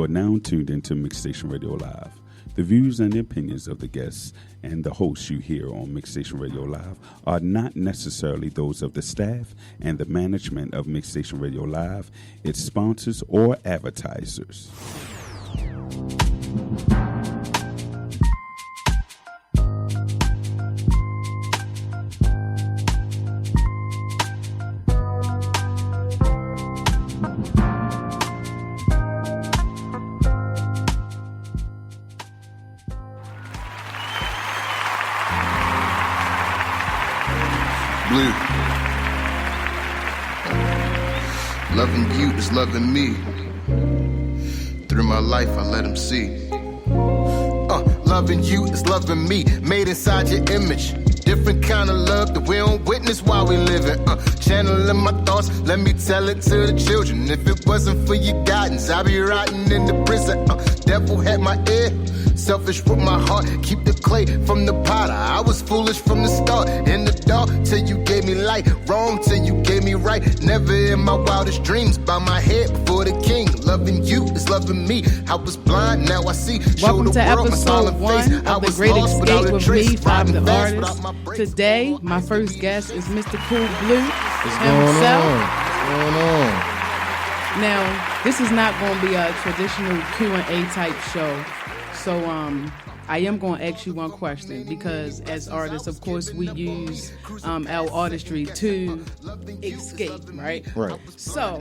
are now tuned into Mixstation Radio Live. The views and opinions of the guests and the hosts you hear on Mixstation Radio Live are not necessarily those of the staff and the management of Mixstation Radio Live, its sponsors, or advertisers. Blue. Loving you is loving me. Through my life, I let him see. Loving you is loving me. Made inside your image. Different kind of love that we don't witness while we living. Channeling my thoughts, let me tell it to the children. If it wasn't for your guidance, I'd be rotting in the prison. Devil had my ear. Selfish with my heart, keep the clay from the potter. I was foolish from the start, in the dark till you gave me light, wrong till you gave me right. Never in my wildest dreams, bow my head before the king. Loving you is loving me. I was blind, now I see. Welcome to episode 1 of The Great Escape with me, Five the Artist. Today, my first guest is Mr. Cool Blue himself. What's going on? Now, this is not going to be a traditional Q&A type show. So I am going to ask you one question because as artists, of course, we use our artistry to escape, right? Right. So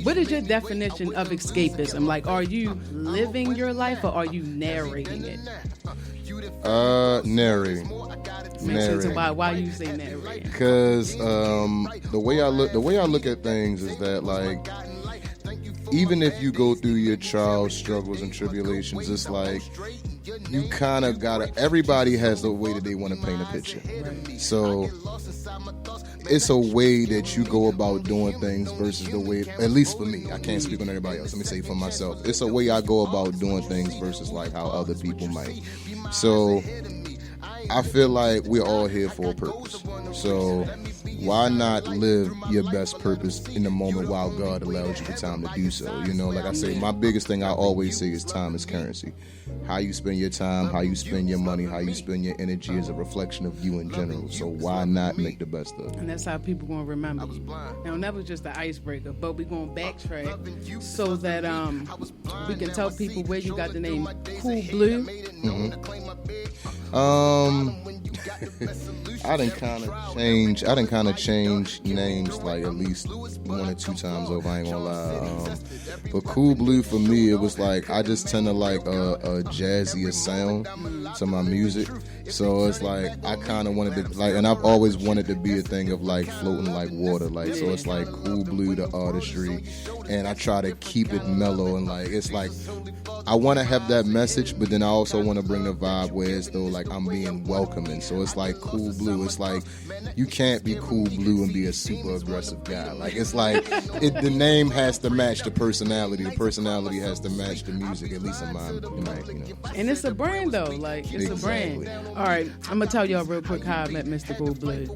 what is your definition of escapism? Like, are you living your life or are you narrating it? Narrating. Why you say narrating? Because the way I look at things is that, like, even if you go through your trials, struggles, and tribulations, it's like you kind of gotta. Everybody has the way that they want to paint a picture. So it's a way that you go about doing things versus the way. At least for me, I can't speak on everybody else. Let me say for myself, it's a way I go about doing things versus like how other people might. So I feel like we're all here for a purpose. So why not live your best purpose in the moment while God allows you the time to do so? You know, like I say, my biggest thing I always say is time is currency. How you spend your time, how you spend your money, how you spend your energy is a reflection of you in general. So why not make the best of it? And that's how people going to remember you. Now, that was just the icebreaker, but we're going to backtrack so that we can tell people where you got the name Cool Blue. I done kind of change names like at least 1 or 2 times over. I ain't gonna lie. But Cool Blue for me, it was like I just tend to like a jazzier sound to my music. So it's like I kind of wanted to like, and I've always wanted to be a thing of like floating like water, like so. It's like Cool Blue, the artistry, and I try to keep it mellow and like it's like I want to have that message, but then I also want to bring the vibe where it's though like I'm being welcoming. So it's like Cool Blue. It's like you can't be Cool Blue and be a super aggressive guy. Like it's like the name has to match the personality. The personality has to match the music. At least in my you know. And it's a brand though. Like it's Exactly. a brand. All right, I'm gonna tell y'all real quick how I met Mr. Cool Blue.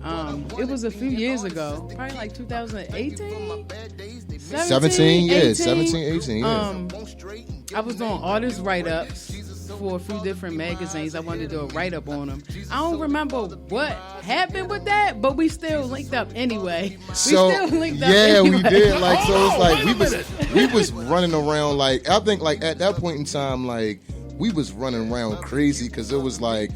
It was a few years ago, probably like 2018, 17, 18, yeah. I was doing artist write-ups for a few different magazines. I wanted to do a write-up on them. I don't remember what happened with that, but we still linked up anyway. We did. Like so, it's like we was running around. Like I think, like at that point in time, like we was running around crazy because it was like.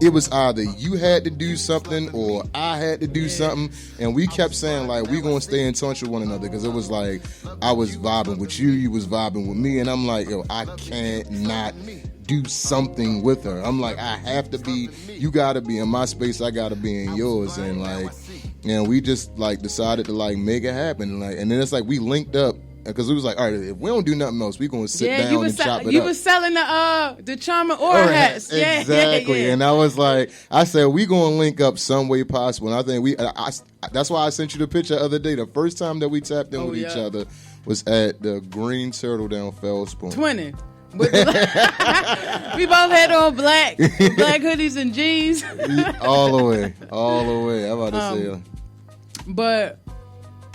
It was either you had to do something or I had to do something, and we kept saying like we gonna stay in touch with one another because it was like I was vibing with you, you was vibing with me, and I'm like, yo, I can't not do something with her. I'm like, I have to be. You gotta be in my space, I gotta be in yours, and like, and we just like decided to like make it happen, and then it's like we linked up. Because it was like, all right, if we don't do nothing else, we gonna sit down and chop it up. You was selling the Charmer Aura hats. Yeah, exactly. Yeah. And I was like, I said, we gonna link up some way possible. And I think that's why I sent you the picture the other day. The first time that we tapped in with each other was at the Green Turtle down Fellspoon. 20. We both had on black hoodies and jeans. all the way. I'm about to say. But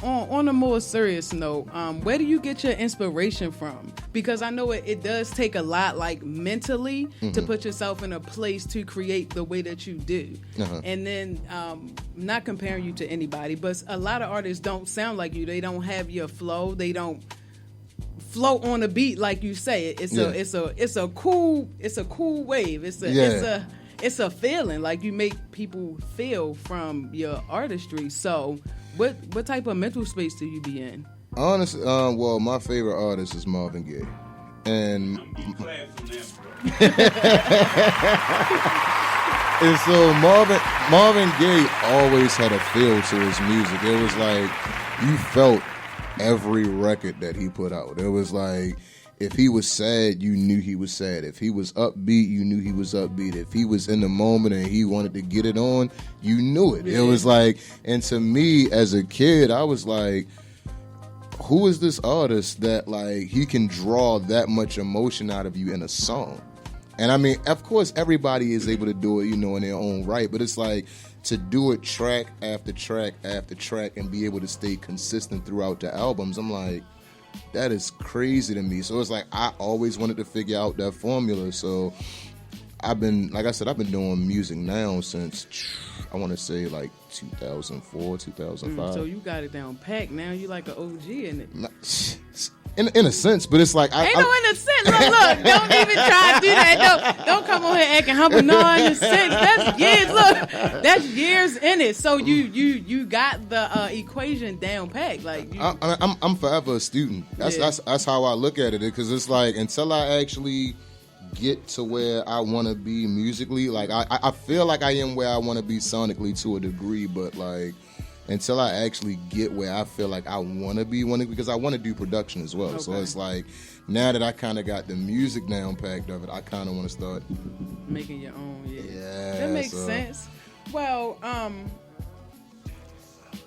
on a more serious note, where do you get your inspiration from? Because I know it does take a lot, like mentally, to put yourself in a place to create the way that you do. And then, not comparing you to anybody, but a lot of artists don't sound like you. They don't have your flow. They don't float on a beat like you say. It's a cool wave. It's a feeling, like you make people feel from your artistry. So what type of mental space do you be in? Honestly, well, my favorite artist is Marvin Gaye. And and so Marvin Gaye always had a feel to his music. It was like you felt every record that he put out. It was like if he was sad, you knew he was sad. If he was upbeat, you knew he was upbeat. If he was in the moment and he wanted to get it on, you knew it. Yeah. It was like, and to me as a kid, I was like, who is this artist that like he can draw that much emotion out of you in a song? And I mean, of course, everybody is able to do it, you know, in their own right. But it's like to do it track after track after track and be able to stay consistent throughout the albums. I'm like, that is crazy to me. So it's like I always wanted to figure out that formula. So I've been, like I said, I've been doing music now since I want to say like 2004, 2005. So you got it down packed. Now you like an OG in it. In a sense, but it's like in a sense. Look, don't even try to do that. Don't come on here acting humble. No, in a sense, that's years. Look, that's years in it. So you got the equation down packed. Like I'm forever a student. That's how I look at it. Because it's like until I actually get to where I want to be musically, like I feel like I am where I want to be sonically to a degree, but like until I actually get where I feel like I want to be, because I want to do production as well. Okay. So it's like now that I kind of got the music down packed of it, I kind of want to start making your own. Yeah, that makes sense. Well,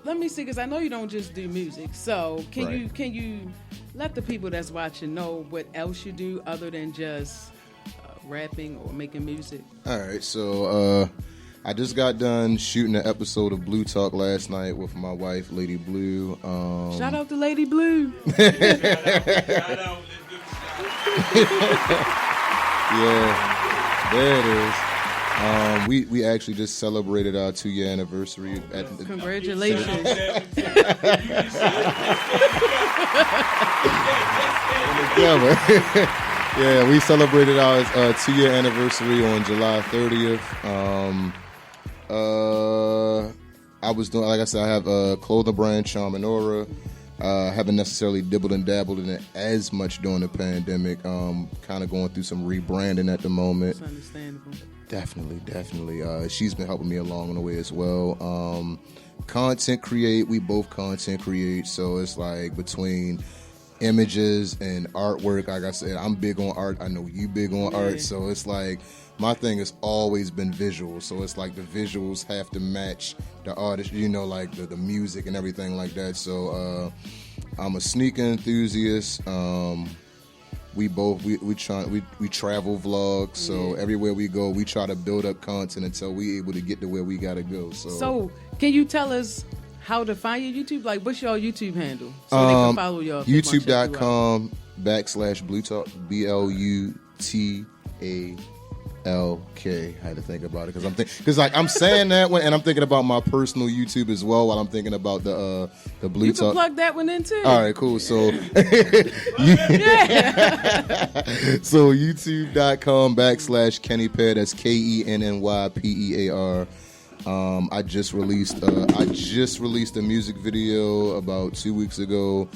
let me see, because I know you don't just do music. So can you let the people that's watching know what else you do other than just rapping or making music? All right, so I just got done shooting an episode of Blue Talk last night with my wife, Lady Blue. Shout out to Lady Blue. Yeah, there it is. We actually just celebrated our 2-year anniversary. Congratulations. Yeah, we celebrated our 2-year anniversary on July 30th. I was doing, like I said, I have a clothing brand, Charm and Aura. Haven't necessarily dibbled and dabbled in it as much during the pandemic. Kind of going through some rebranding at the moment. That's understandable. Definitely. She's been helping me along the way as well. Content create, we both content create. So it's like between images and artwork, like I said, I'm big on art. I know you big on art. So it's like my thing has always been visual. So it's like the visuals have to match the artist, you know, like the music and everything like that. So I'm a sneaker enthusiast. We travel vlog, so everywhere we go, we try to build up content until we able to get to where we gotta go. So can you tell us how to find your YouTube? Like, what's your YouTube handle so they can follow y'all? YouTube.com/Blue Talk, BLUTALK. I had to think about it because I'm saying that one and I'm thinking about my personal YouTube as well while I'm thinking about the Blue you Talk. You can plug that one in too. All right, cool. So so YouTube.com/KennyPear. That's KENNYPEAR. I just released a music video about 2 weeks ago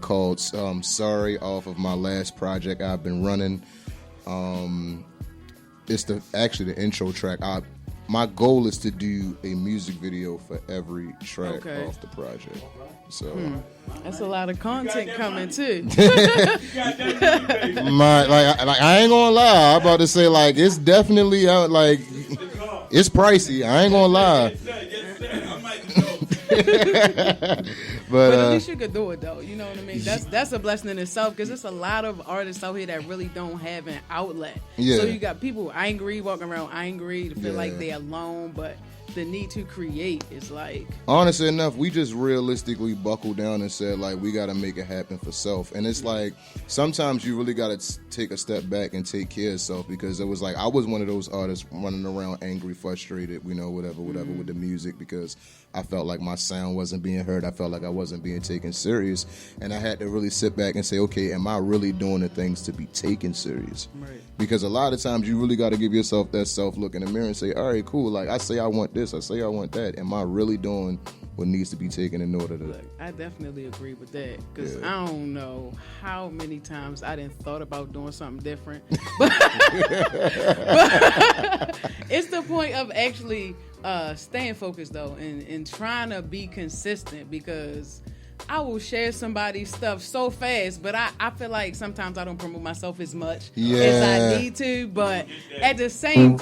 called "Sorry" off of my last project I've been running. It's the intro track. My goal is to do a music video for every track off the project. So that's a lot of content coming too. I ain't gonna lie. I'm about to say like it's definitely it's pricey. I ain't gonna lie. But at least you could do it though. You know what I mean? That's a blessing in itself because there's a lot of artists out here that really don't have an outlet. Yeah. So you got people angry, walking around angry, to feel like they're alone, but the need to create is like. Honestly enough, we just realistically buckled down and said, like, we got to make it happen for self. And it's like, sometimes you really got to take a step back and take care of self, because it was like, I was one of those artists running around angry, frustrated, whatever with the music, because I felt like my sound wasn't being heard. I felt like I wasn't being taken serious. And I had to really sit back and say, okay, am I really doing the things to be taken serious? Right. Because a lot of times you really got to give yourself that self-look in the mirror and say, all right, cool, like, I say I want this, I say I want that. Am I really doing what needs to be taken in order to... Look, I definitely agree with that, because I don't know how many times I didn't thought about doing something different. But it's the point of actually staying focused, though, and trying to be consistent, because I will share somebody's stuff so fast, but I feel like sometimes I don't promote myself as much as I need to. But at the same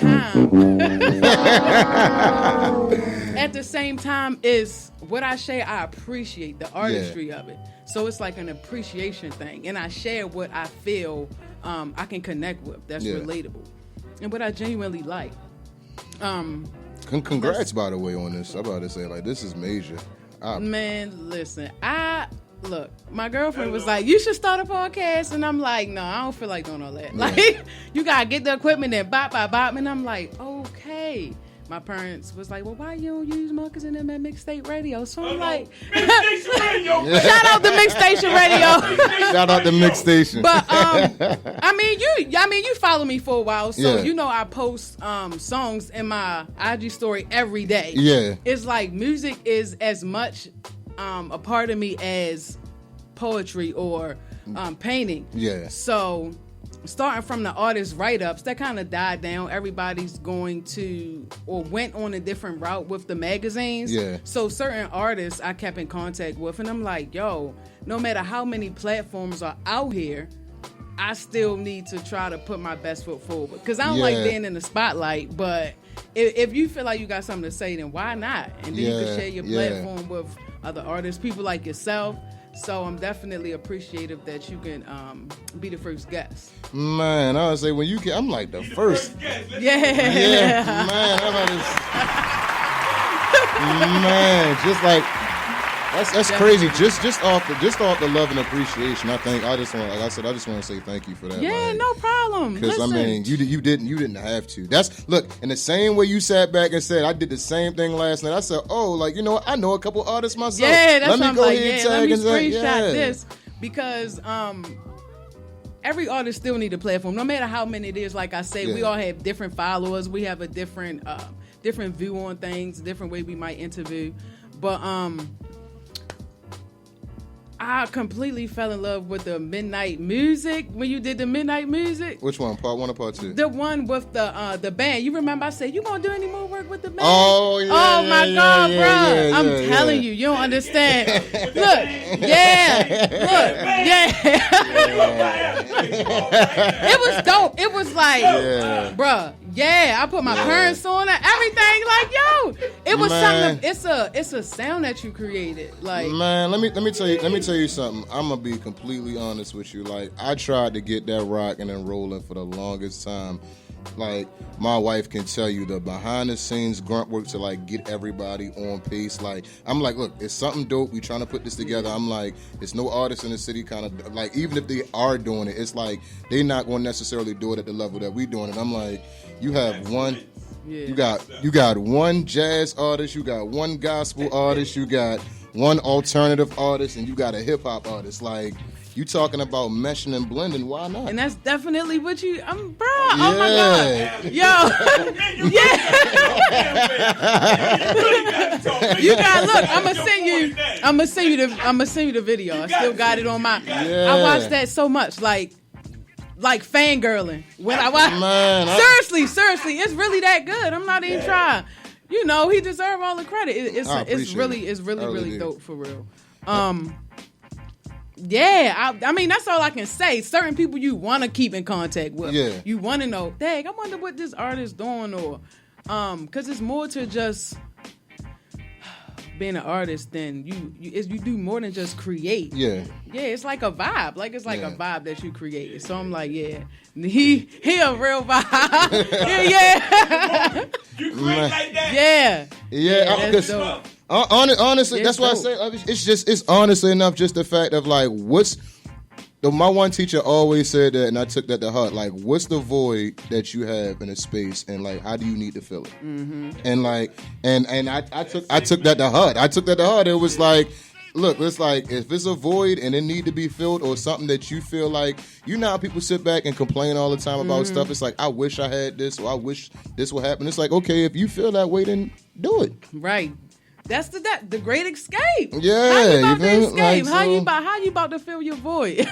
time, is what I share, I appreciate the artistry of it. So it's like an appreciation thing, and I share what I feel I can connect with. That's relatable, and what I genuinely like. Congrats, by the way, on this. I'm about to say, like, this is major. Man, listen, look, my girlfriend was like, you should start a podcast, and I'm like, no, I don't feel like doing all that. Like, you gotta get the equipment and bop, and I'm like, okay. My parents was like, well, why you don't use Marcus and them at Mixtape Radio? So I'm like, Mixstation Radio. Shout out to Mixstation Radio. Shout out to Mixstation. But I mean, you follow me for a while, so you know I post songs in my IG story every day. Yeah, it's like music is as much a part of me as poetry or painting. Yeah. So starting from the artist write-ups, that kind of died down. Everybody's going to or went on a different route with the magazines. Yeah. So certain artists I kept in contact with, and I'm like, yo, no matter how many platforms are out here, I still need to try to put my best foot forward. Because I don't like being in the spotlight, but if you feel like you got something to say, then why not? And then you can share your platform with other artists, people like yourself. So I'm definitely appreciative that you can be the first guest. Man, I would say when you get, I'm like the first. Yeah, man, man, just like that's crazy. Just off the love and appreciation. I think I just want to say thank you for that. Yeah, like, no problem. Because I mean, you didn't have to. That's look in the same way you sat back and said I did the same thing last night. I said, oh, like, you know what? I know a couple artists myself. Yeah, that's what I'm like. Let me screenshot this, because every artist still need a platform, no matter how many it is. Like I say, we all have different followers. We have a different view on things, different way we might interview, but I completely fell in love with the Midnight Music when you did the Midnight Music. Which one? Part 1 or part 2? The one with the band. You remember I said, you gonna do any more work with the band? Oh, yeah. Oh, my God, bro. I'm telling you, you don't understand. Look. It was dope. It was like, bruh. Yeah, I put my parents on it, everything. Like, yo, it was something. It's a sound that you created. Like, man, let me tell you something. I'm gonna be completely honest with you. Like, I tried to get that rocking and rolling for the longest time. Like, my wife can tell you the behind the scenes grunt work to like get everybody on pace. Like, I'm like, look, it's something dope. We trying to put this together. I'm like, it's no artists in the city kind of like, even if they are doing it, it's like they not going to necessarily do it at the level that we doing it. I'm like, you have one. You got one jazz artist, you got one gospel artist, you got one alternative artist, and you got a hip hop artist. Like, you talking about meshing and blending? Why not? And that's definitely what you, bro. Oh my God, yo, you got look. I'm gonna send you the video. I still got it on my. I watched that so much, like fangirling when I watch. Man, seriously, it's really that good. I'm not even trying. You know, he deserves all the credit. It's really dope for real. Yeah, I mean, that's all I can say. Certain people you want to keep in contact with. Yeah. You want to know, dang, I wonder what this artist doing, or because it's more to just being an artist than you do more than just create. Yeah, it's like a vibe. Like, it's like a vibe that you created. So I'm like, he a real vibe. yeah. You create like that? Yeah. Yeah, that's dope. Honestly, It's that's why I dope. say it's honestly enough. Just the fact of like, my one teacher always said that, and I took that to heart. Like, what's the void that you have in a space, and like, how do you need to fill it? Mm-hmm. And like, and I took that to heart. I took that to heart. It was like, look, it's like if it's a void and it need to be filled, or something that you feel like, you know how people sit back and complain all the time about stuff. It's like, I wish I had this, or I wish this would happen. It's like, okay, if you feel that way, then do it. Right. That's the great escape. Yeah, how you about to escape? Like, how you about to fill your void?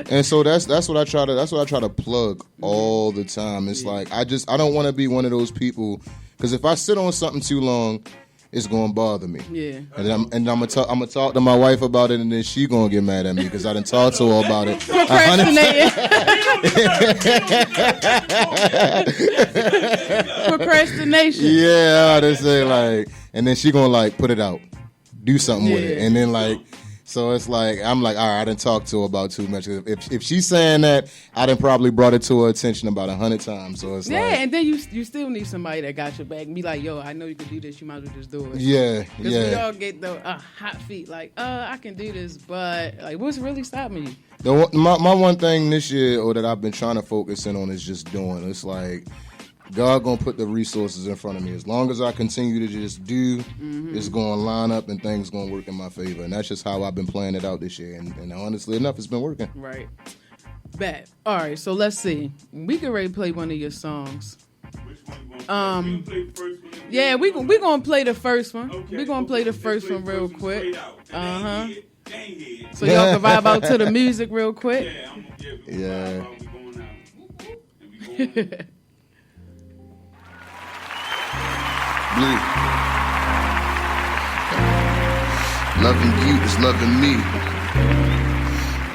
And so that's what I try to plug all the time. It's like I don't want to be one of those people, because if I sit on something too long, it's gonna bother me. Yeah. And I'm gonna talk to my wife about it, and then she gonna get mad at me because I done talked to her about it. Procrastination. Yeah, I just say like, and then she gonna like put it out, do something with it, and then like, so it's like I'm like, all right, I done talked to her about too much. If she's saying that, I done probably brought it to her attention about 100 times. So it's like, and then you still need somebody that got your back and be like, yo, I know you can do this. You might as well just do it. Yeah, Because we all get the hot feet, like, I can do this, but like, what's really stopping you? My one thing this year, or that I've been trying to focus in on, is just doing. It's like, God gonna put the resources in front of me. As long as I continue to just do, it's gonna line up and things gonna work in my favor. And that's just how I've been playing it out this year. And honestly enough, it's been working. Right. Bet. All right, so let's see. We can already play one of your songs. Which one you gonna play? Play the first one? Yeah, we gonna play the first one. Okay, We're gonna play the first one real quick. Uh-huh. So y'all can vibe out to the music real quick. Yeah. Blue. Loving you is loving me.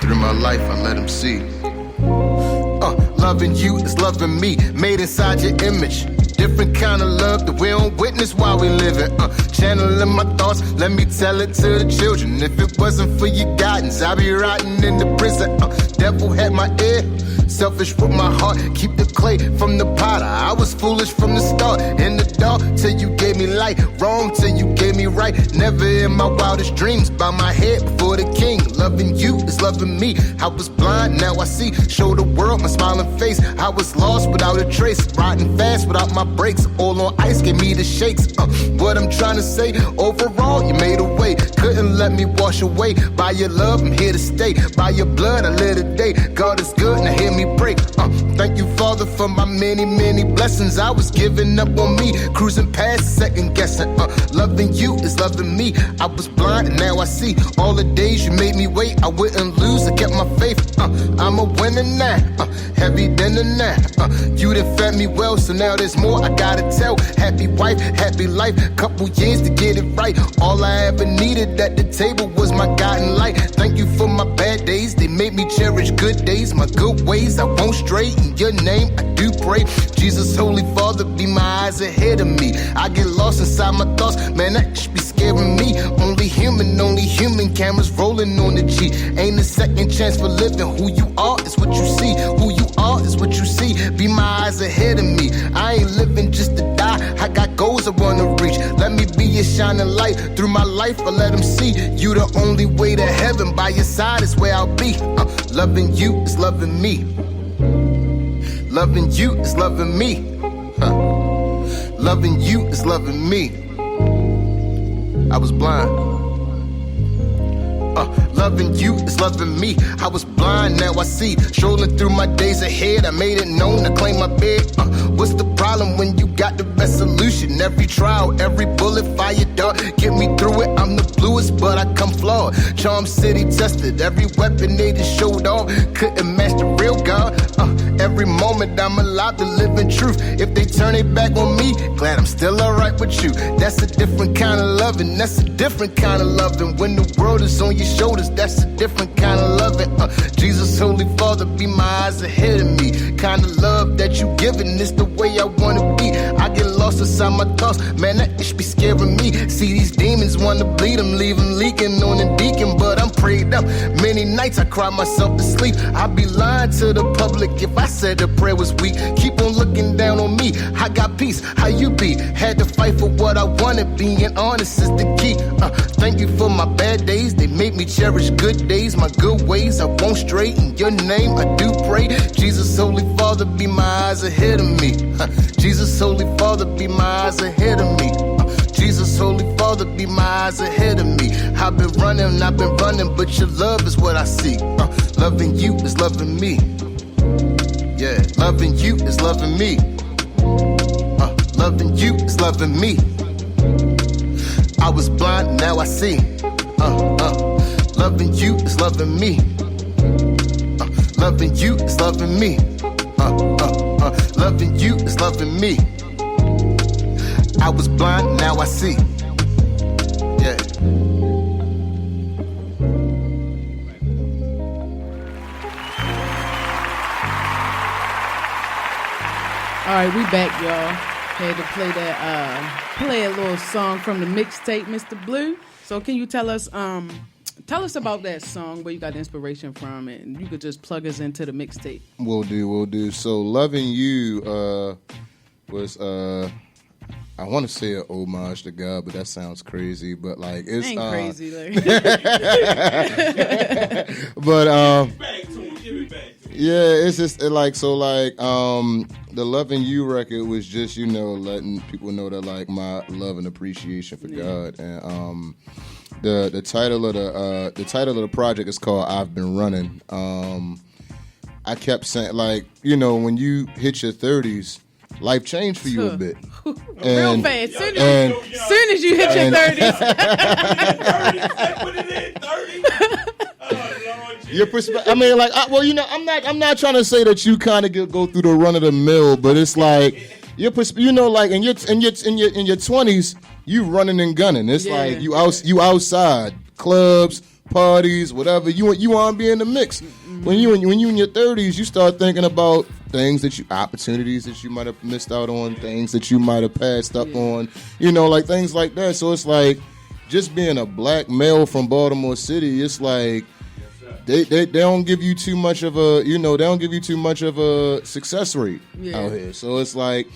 Through my life, I let him see. Loving you is loving me. Made inside your image. Different kind of love that we don't witness while we living. Channeling my thoughts, let me tell it to the children. If it wasn't for your guidance, I'd be rotting in the prison. Devil had my ear, selfish with my heart. Keep the clay from the potter. I was foolish from the start. In the dark till you gave me light. Wrong till you gave me right. Never in my wildest dreams. Bow my head before the king. Loving you is loving me. I was blind, now I see. Show the world my smiling face. I was lost without a trace. Riding fast without my brakes. All on ice gave me the shakes. What I'm trying to say, overall you made a way. Couldn't let me wash away. By your love I'm here to stay. By your blood I live today. God is good, now hear me pray. Thank you Father for my many, many blessings. I was giving up on me, cruising past second guessing. Loving you is loving me. I was blind and now I see. All the days you made me wait, I wouldn't lose, I kept my faith. I'm a winner now, heavy than the night. You done fed me well, so now there's more I gotta tell. Happy wife, happy life, couple years to get it right. All I ever needed at the table was my guiding light. Thank you for my bad days, they made me cherish good days. My good ways, I won't stray. In your name, I do pray. Jesus, Holy Father, be my eyes ahead of me. I get lost inside my thoughts, man, that should be scaring me. Only human, cameras rolling on the G. Ain't a second chance for living. Who you are is what you see. Who you are is what you see. Be my eyes ahead of me. I ain't living just to die. I got goals I wanna reach. Let me be your shining light. Through my life, I let them see. You the only way to heaven. By your side is where I'll be. Loving you is loving me. Loving you is loving me. Loving you is loving me. I was blind. Loving you is loving me. I was blind, now I see. Strolling through my days ahead, I made it known to claim my bed. What's the problem when you got the best solution? Every trial, every bullet, fire dart, get me through it. I'm the bluest, but I come flawed. Charm City tested, every weapon they just showed off. Couldn't match the real God. Every moment I'm alive to live in truth. If they turn it back on me, glad I'm still alright with you. That's a different kind of loving. That's a different kind of loving. When the world is on your shoulders, that's a different kind of loving. Jesus, Holy Father, be my eyes ahead of me. Kind of love that you giving is the way I wanna be. I get lost inside my thoughts, man, that should be scaring me. See these demons wanna bleed them, leave them leaking on the deacon, but I'm prayed up. Many nights I cry myself to sleep. I be lying to the public if I I said the prayer was weak. Keep on looking down on me. I got peace. How you be? Had to fight for what I wanted. Being honest is the key. Thank you for my bad days. They made me cherish good days. My good ways I won't stray. In your name I do pray. Jesus, Holy Father, be my eyes ahead of me. Jesus, Holy Father, be my eyes ahead of me. Jesus, Holy Father, be my eyes ahead of me. I've been running, but your love is what I seek. Loving you is loving me. Yeah, loving you is loving me. Loving you is loving me. I was blind, now I see. Loving you is loving me. Loving you is loving me. Loving you is loving me. I was blind, now I see. Yeah. All right, we back, y'all. Had to play a little song from the mixtape, Mr. Blue. So can you tell us about that song, where you got the inspiration from, and you could just plug us into the mixtape. Will do. So Loving You was I want to say an homage to God, but that sounds crazy. But like it's ain't crazy, like. But Give it back to him. yeah, it's just the Loving You record was just letting people know that like my love and appreciation for God, and the title of the project is called I've Been Running. I kept saying when you hit your 30s. Life changed for you a bit. Real fast. Soon as you hit your 30s. 30? Your perspective. I mean, I'm not trying to say that you kind of go through the run of the mill, but it's like your in your 20s, you running and gunning. It's like you outside clubs, parties, whatever. You want to be in the mix. Mm-hmm. When you in your 30s, you start thinking about opportunities that you might have missed out on, things that you might have passed up on, things like that. So it's like just being a black male from Baltimore City, it's like they don't give you too much of a success rate out here. So it's like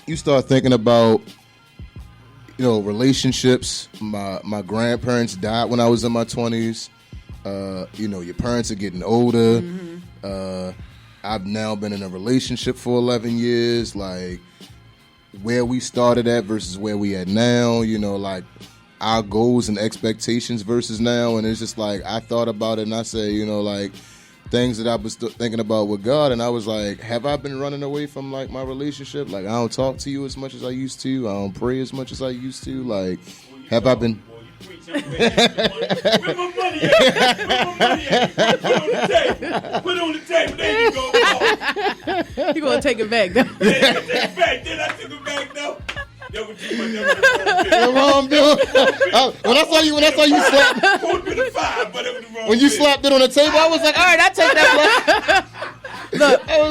you start thinking about relationships. My grandparents died when I was in my 20s. Your parents are getting older. Mm-hmm. I've now been in a relationship for 11 years. Like where we started at versus where we at now. Like our goals and expectations versus now. And it's just like I thought about it and I say, things that I was thinking about with God, and I was like, have I been running away from like my relationship? Like I don't talk to you as much as I used to. I don't pray as much as I used to. Like, have I been? Where my money at? Put it on the table. There you go. You gonna take it back though? Yeah, take it back. Then I took it back though. When I saw you slap. When you slapped it on the table, I was like, all right, I take that.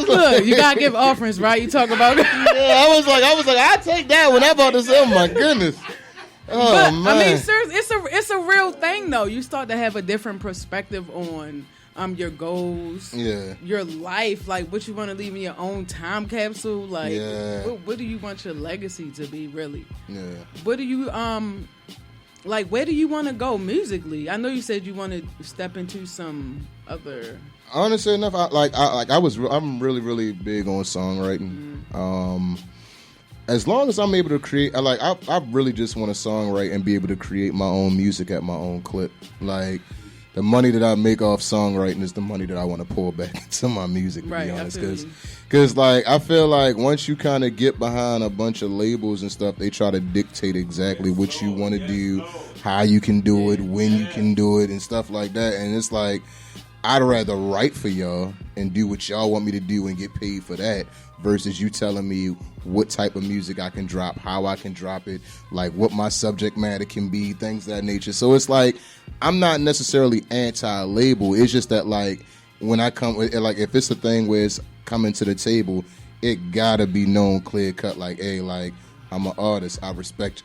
Look, you gotta give offerings, right? You talk about it. Yeah, I was like, I take that when I bought this. Oh my goodness. Oh, man. I mean, seriously, it's a real thing though. You start to have a different perspective on your goals, your life, like what you want to leave in your own time capsule, like what do you want your legacy to be, really? Yeah. What do you where do you want to go musically? I know you said you want to step into some other. Honestly enough, I'm really, really big on songwriting. Mm-hmm. As long as I'm able to create, I really just want to songwrite and be able to create my own music at my own clip. Like, the money that I make off songwriting is the money that I want to pour back into my music, to be honest. Because, I feel like once you kind of get behind a bunch of labels and stuff, they try to dictate exactly what you want to do, how you can do it, when you can do it, and stuff like that. And it's like, I'd rather write for y'all and do what y'all want me to do and get paid for that versus you telling me what type of music I can drop, how I can drop it, like what my subject matter can be, things of that nature. So it's like, I'm not necessarily anti-label. It's just that when I come, if it's a thing where it's coming to the table, it gotta be known clear cut. Like, hey, I'm an artist. I respect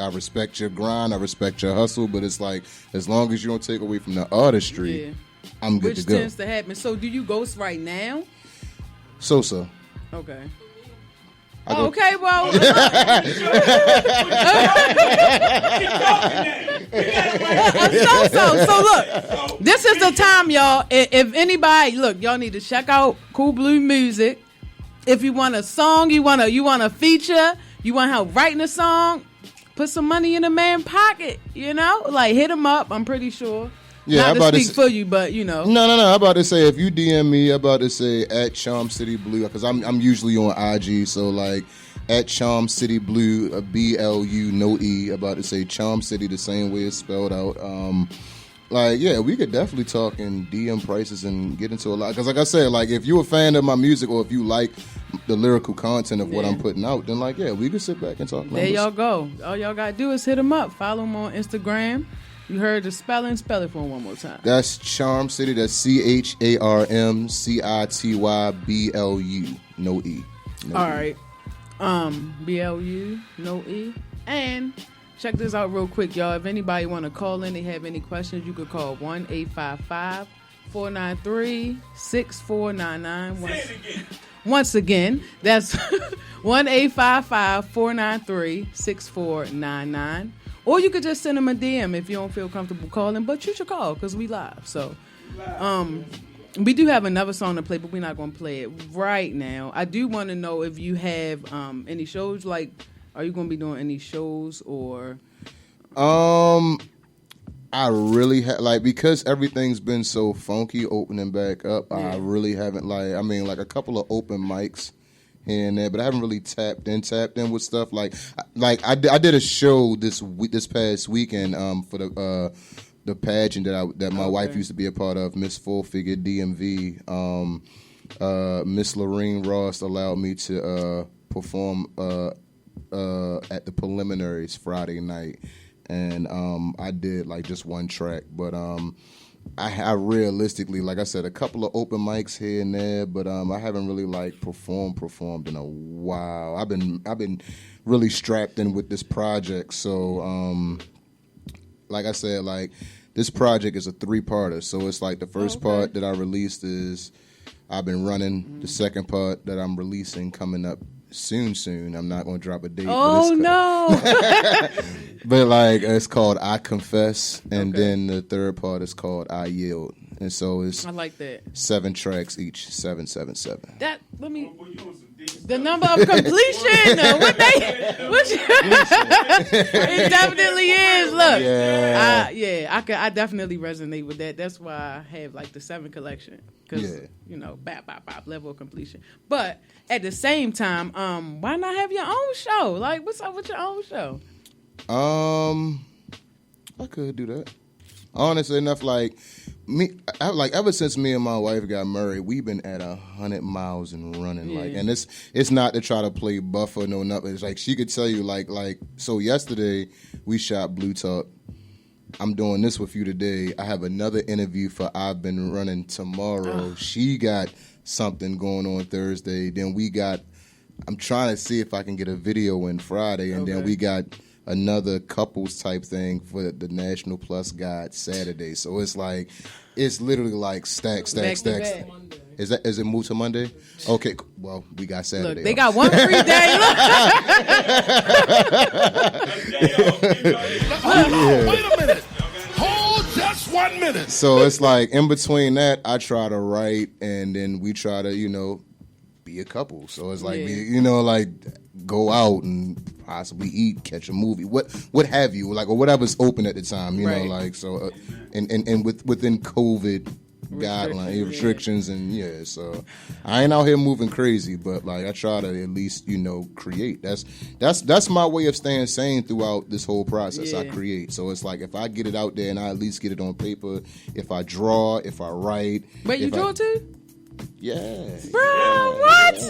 your grind. I respect your hustle. But it's like, as long as you don't take away from the artistry, I'm good to go. Which tends to happen. So do you ghostwrite now? So. Okay. go- Okay, well. So look, this is the time, y'all. If anybody, look, y'all need to check out Cool Blue Music. If you want a song, you want a feature, you want help writing a song, put some money in a man's pocket, like hit him up. I'm pretty sure. Yeah, not to speak for you, but No. I'm about to say, if you DM me, I'm about to say at Charm City Blue, because I'm usually on IG, so like at Charm City Blue, BLU, no E. About to say Charm City the same way it's spelled out. We could definitely talk in DM prices and get into a lot. Because like I said, like if you're a fan of my music or if you like the lyrical content of what I'm putting out, then we could sit back and talk. There y'all go. All y'all gotta do is hit him up. Follow him on Instagram. You heard the spelling. Spell it for him one more time. That's Charm City. That's CharmCityBLU. No E. All right. BLU. No E. And check this out real quick, y'all. If anybody want to call in, they have any questions, you could call 1-855-493-6499. Once again, that's 1-855-493-6499. Or you could just send them a DM if you don't feel comfortable calling, but you should call because we live. So, we do have another song to play, but we're not going to play it right now. I do want to know if you have any shows, like, are you going to be doing any shows or? I really because everything's been so funky opening back up. Yeah. I really haven't a couple of open mics here and there, but I haven't really tapped in with stuff like I did a show this past weekend for the pageant that my wife used to be a part of, Miss Full Figure DMV. Miss Lorene Ross allowed me to perform at the preliminaries Friday night, and I did just one track, but I realistically, like I said, a couple of open mics here and there, but I haven't really performed in a while. I've been really strapped in with this project, so like I said, this project is a 3-parter. So it's the first part that I released is I've been running. Mm-hmm. The second part that I'm releasing coming up soon. I'm not going to drop a date. Oh, no. But it's called I Confess, and then the third part is called I Yield. And so it's I like that. 7 tracks each, 777. The number of completion. It definitely is. Look, I definitely resonate with that. That's why I have the 7 collection, because bap level of completion. But at the same time, why not have your own show? What's up with your own show? I could do that. Honestly enough, ever since me and my wife got married, we've been at 100 miles and running. And it's not to try to play buff or no nothing. It's she could tell you so yesterday we shot Blue Talk. I'm doing this with you today. I have another interview for I've Been Running tomorrow. She got something going on Thursday. Then I'm trying to see if I can get a video in Friday, and then we got another couples type thing for the National Plus Guide Saturday. So it's literally stack. Is it moved to Monday? Okay, well, we got Saturday. Look, they got one free day. Wait a minute. Hold just 1 minute. So it's in between that, I try to write, and then we try to, be a couple. So it's go out and possibly eat, catch a movie, what have you, or whatever's open at the time, you know, so, and within COVID guidelines, restrictions, and so I ain't out here moving crazy, but I try to at least create. That's my way of staying sane throughout this whole process. I create, so it's if I get it out there and I at least get it on paper. If I draw, if I write. Wait, you draw too? Yeah. Bro, what?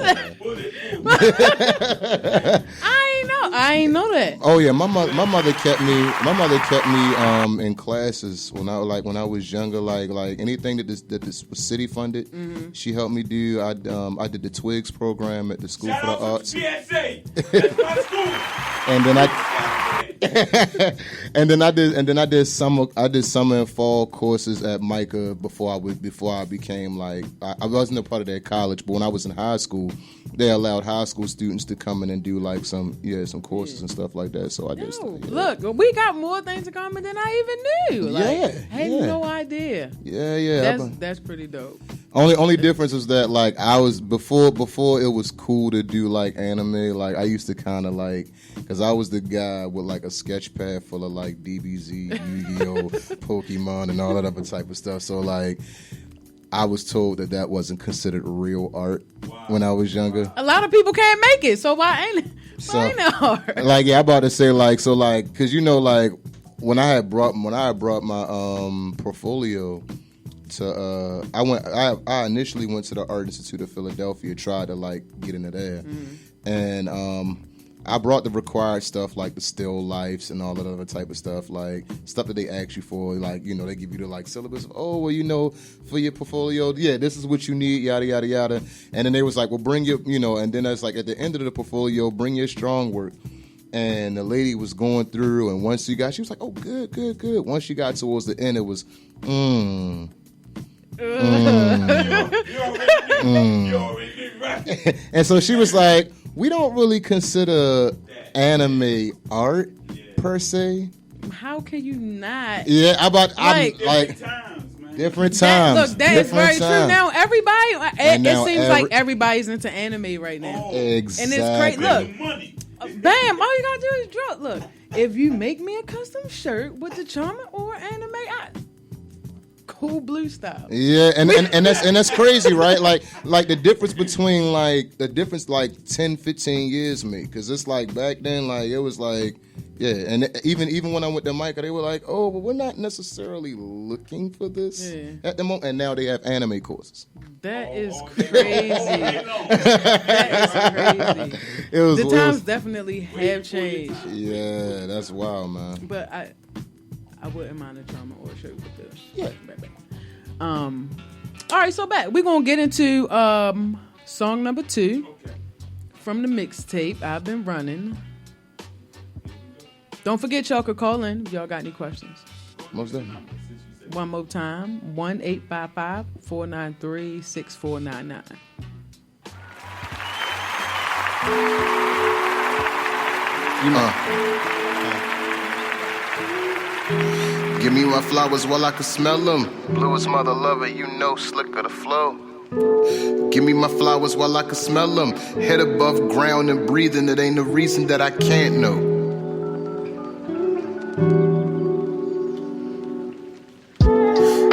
I ain't know that. Oh yeah, my mother kept me in classes when I was younger, anything that this was city funded. Mm-hmm. She helped me do. I did the Twigs program at the School for the Arts. PSA. That's my school. And then And then I did summer and fall courses at Micah before I became like I wasn't a part of that college, but when I was in high school, they allowed high school students to come in and do like some courses and stuff like that. So I did stuff. Yeah. Look, we got more things in common than I even knew. Like, I had no idea. Yeah. That's pretty dope. Only difference is that like I was before it was cool to do like anime. Like I used to kind of like because I was the guy with like a sketch pad full of like DBZ, Yu-Gi-Oh, Pokemon, and all that other type of stuff. So like I was told that wasn't considered real art when I was younger. A lot of people can't make it, so why ain't it art? Like I'm about to say like because like when I had brought my portfolio. I initially went to the Art Institute of Philadelphia, tried to like get into there, and I brought the required stuff like the still lifes and all that other type of stuff, like stuff that they ask you for, like they give you the like syllabus of, for your portfolio, this is what you need, yada yada yada, and then they was like, well, bring your and then it's like at the end of the portfolio, bring your strong work. And the lady was going through, and once she was like, oh, good. Once she got towards the end, it was, And so she was like, we don't really consider anime art per se. How can you not? Yeah, different times. That is very true. Now everybody, it seems like everybody's into anime right now. Exactly. And it's crazy. Look, bam! All you gotta do is draw. Look, if you make me a custom shirt with the charmer or anime, cool blue style. Yeah, and that's crazy, right? Like the difference between 10, 15 years me, because it's like back then, like it was like, and even when I went to Micah, they were like, oh, but we're not necessarily looking for this at the moment, and now they have anime courses. That is crazy. That is crazy. The times definitely have changed. Yeah, that's wild, man. But I wouldn't mind a charmer or a shirt with this. Yeah. All right, so back. We're gonna get into song number 2 from the mixtape I've Been Running. Don't forget y'all could call in if y'all got any questions. Most definitely. One more time, 1-855-493-6499. Give me my flowers while I can smell them. Blue is mother lover, slicker the flow. Give me my flowers while I can smell them. Head above ground and breathing, it ain't a reason that I can't know.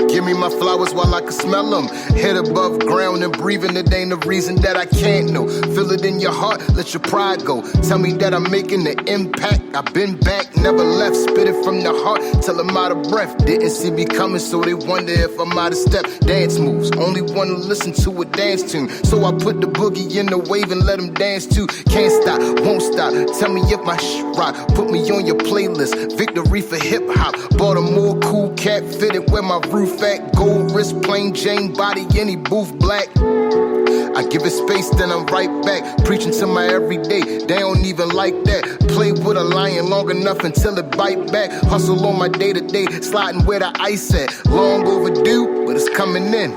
Give me my flowers while I can smell them. Head above ground and breathing, it ain't a reason that I can't know. Feel it in your heart, let your pride go. Tell me that I'm making an impact. I've been back, never left. Spit it from the heart till I'm out of breath. Didn't see me coming, so they wonder if I'm out of step. Dance moves, only wanna listen to a dance tune. So I put the boogie in the wave and let them dance too. Can't stop, won't stop. Tell me if my shit rock. Put me on your playlist. Victory for hip hop. Bought a more cool cap, fitted where my roof at. Gold wrist, plain Jane body, any booth black. I give it space, then I'm right back. Preaching to my everyday, they don't even like that. Play with a lion long enough until it bite back. Hustle on my day-to-day, sliding where the ice at. Long overdue, but it's coming in.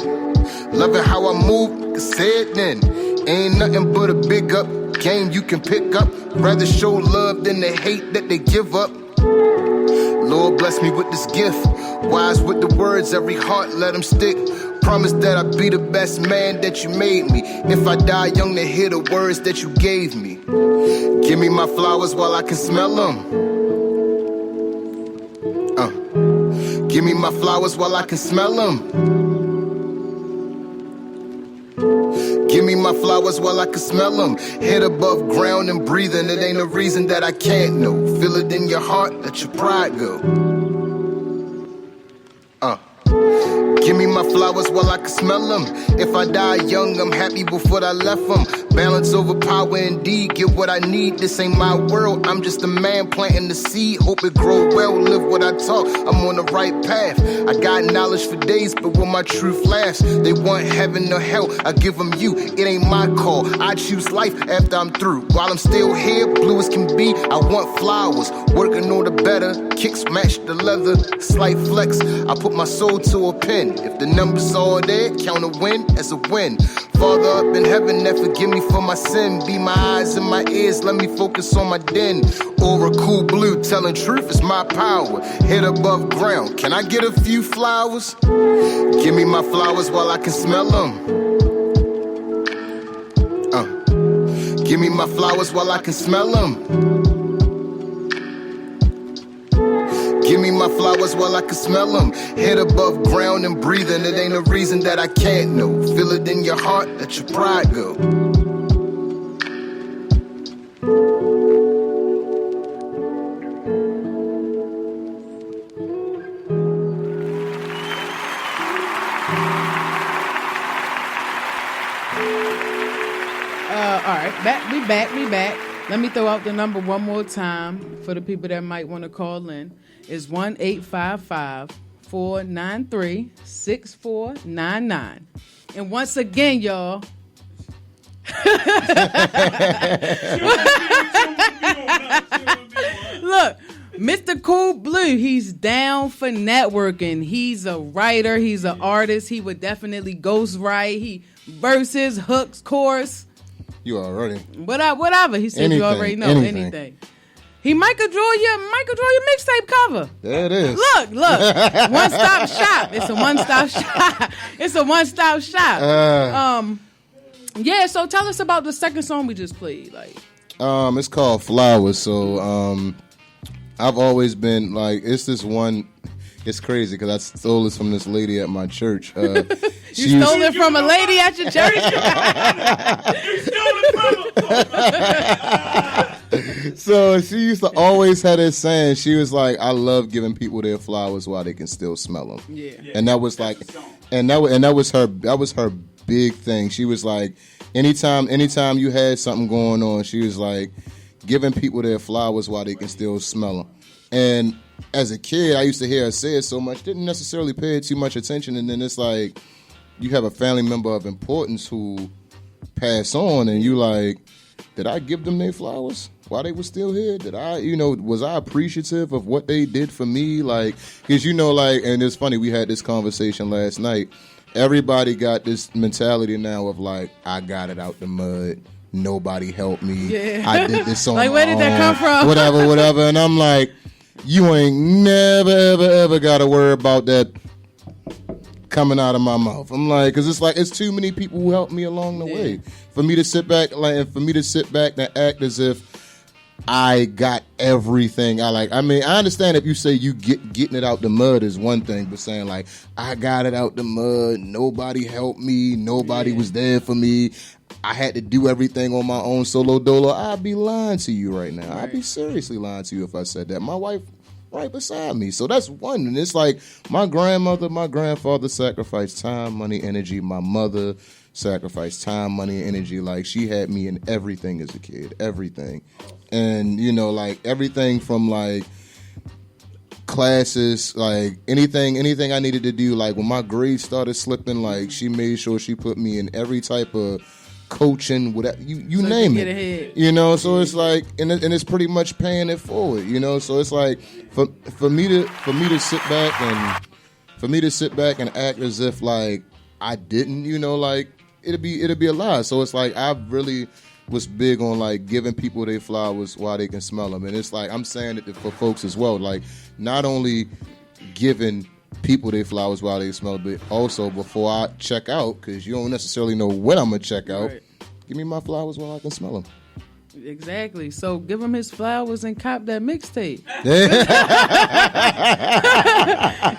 Loving how I move, cause say it then. Ain't nothing but a big up game you can pick up. Rather show love than the hate that they give up. Lord bless me with this gift. Wise with the words, every heart let them stick. Promise that I'll be the best man that you made me. If I die young to hear the words that you gave me. Give me my flowers while I can smell them. Give me my flowers while I can smell them. Give me my flowers while I can smell them. Head above ground and breathing, it ain't a reason that I can't know. Feel it in your heart, let your pride go. Give me my flowers while I can smell them. If I die young, I'm happy before I left them. Balance over power indeed, get what I need. This ain't my world, I'm just a man planting the seed. Hope it grow well, live what I talk, I'm on the right path. I got knowledge for days, but will my truth last? They want heaven or hell, I give them you. It ain't my call, I choose life after I'm through. While I'm still here, blue as can be, I want flowers. Working on the better, kicks match the leather, slight flex. I put my soul to a pen. If the numbers all there, count a win as a win. Father up in heaven, that forgive me for my sin. Be my eyes and my ears, let me focus on my den. Or a cool blue, telling truth is my power. Head above ground, can I get a few flowers? Give me my flowers while I can smell them. Give me my flowers while I can smell them. Give me my flowers while I can smell them. Head above ground and breathing, it ain't a reason that I can't know. Feel it in your heart, let your pride go. All right, we back. Let me throw out the number one more time for the people that might want to call in. It's 1-855-493-6499. And once again, y'all. Look, Mr. Cool Blue, he's down for networking. He's a writer. He's an artist. He would definitely ghostwrite. He verses, hooks, chorus. You already. Whatever. He said you already know anything. He might could draw your mixtape cover. There it is. Look. One stop shop. It's a one stop shop. Yeah, so tell us about the second song we just played. It's called Flowers. So I've always been like, it's this one. It's crazy because I stole this from this lady at my church. You stole it from a lady at your church? You stole it from a So she used to always have this saying. She was like, I love giving people their flowers while they can still smell them. Yeah. And that was like, and that was her big thing. She was like, anytime you had something going on, she was like, giving people their flowers while they can still smell them. And as a kid, I used to hear her say it so much, didn't necessarily pay too much attention. And then it's like, you have a family member of importance who pass on, and you like, did I give them their flowers while they were still here? Did I, was I appreciative of what they did for me? Like, because and it's funny, we had this conversation last night. Everybody got this mentality now of like, I got it out the mud. Nobody helped me. Yeah. I did this on like, my where did that come from? Whatever. And I'm like, you ain't never, ever got to worry about that coming out of my mouth. I'm like, because it's too many people who helped me along the way. For me to sit back, and act as if I got everything. I understand if you say you getting it out the mud is one thing, but saying like, I got it out the mud, nobody helped me, nobody was there for me, I had to do everything on my own solo dolo, I'd be lying to you right now. I'd be seriously lying to you if I said that. My wife right beside me. So that's one. And it's like my grandmother, my grandfather sacrificed time, money, energy. My mother sacrificed time, money, and energy. Like, she had me in everything as a kid. Everything. And, like, everything from, like, classes, like, anything I needed to do. Like, when my grades started slipping, like, she made sure she put me in every type of coaching, whatever you so name it, ahead. So it's like, and it's pretty much paying it forward, so it's like for me to sit back and act as if like I didn't, like it'd be a lie. So it's like I really was big on like giving people their flowers while they can smell them, and it's like I'm saying it for folks as well, like not only giving people their flowers while they smell, but also before I check out, because you don't necessarily know when I'm gonna check out. Right. Give me my flowers while I can smell them. Exactly. So give him his flowers and cop that mixtape.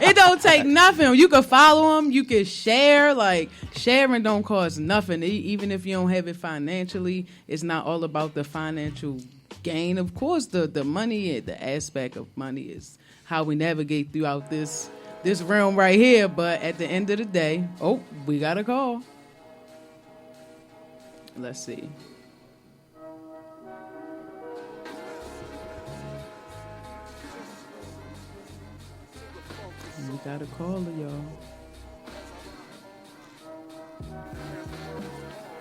It don't take nothing. You can follow him. You can share. Like, sharing don't cost nothing. Even if you don't have it financially, it's not all about the financial gain. Of course, the money, the aspect of money is how we navigate throughout this realm right here. But at the end of the day, we got a call. Let's see. We got a caller, y'all.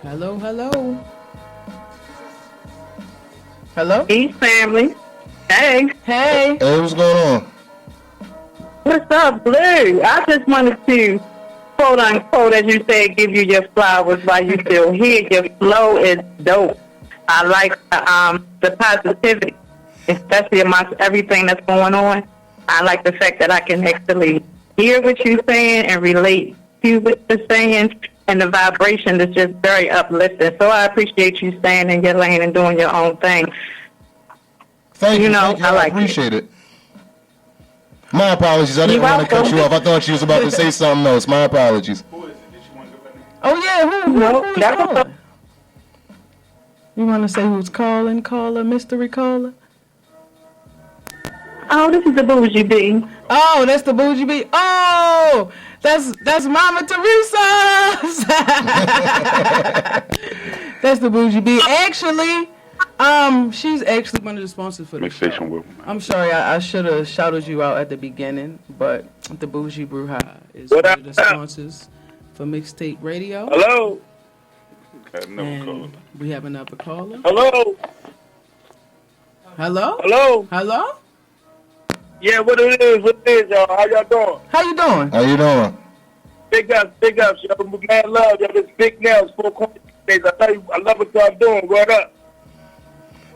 Hello, hello. Hello? Peace, family. Hey. Hey. Hey, what's going on? What's up, Blue? I just wanted to, quote unquote, as you said, give you your flowers while you still here. Your flow is dope. I like the positivity, especially amongst everything that's going on. I like the fact that I can actually hear what you're saying and relate to what you're saying, and the vibration is just very uplifting. So I appreciate you staying in your lane and doing your own thing. Thank you. I like appreciate it. My apologies. I didn't want to cut you off. I thought you was about to say something else. My apologies. Oh, yeah. Who's calling? You want to say who's calling? Caller, mystery caller? Oh, this is the Bougie B. Oh, that's the Bougie B. Oh, that's Mama Teresa. That's the Bougie B. Actually, she's actually one of the sponsors for the show. I'm sorry, I should have shouted you out at the beginning, but the Bougie Bruja is one of the sponsors for Mixtape Radio. Hello. And we have another caller. Hello. Hello. Hello. Hello. Yeah, what it is, y'all. How y'all doing? How you doing? Big ups, y'all. Man, love, y'all. This Big Nails, 4 Corner DJs. I love what y'all doing. Word up.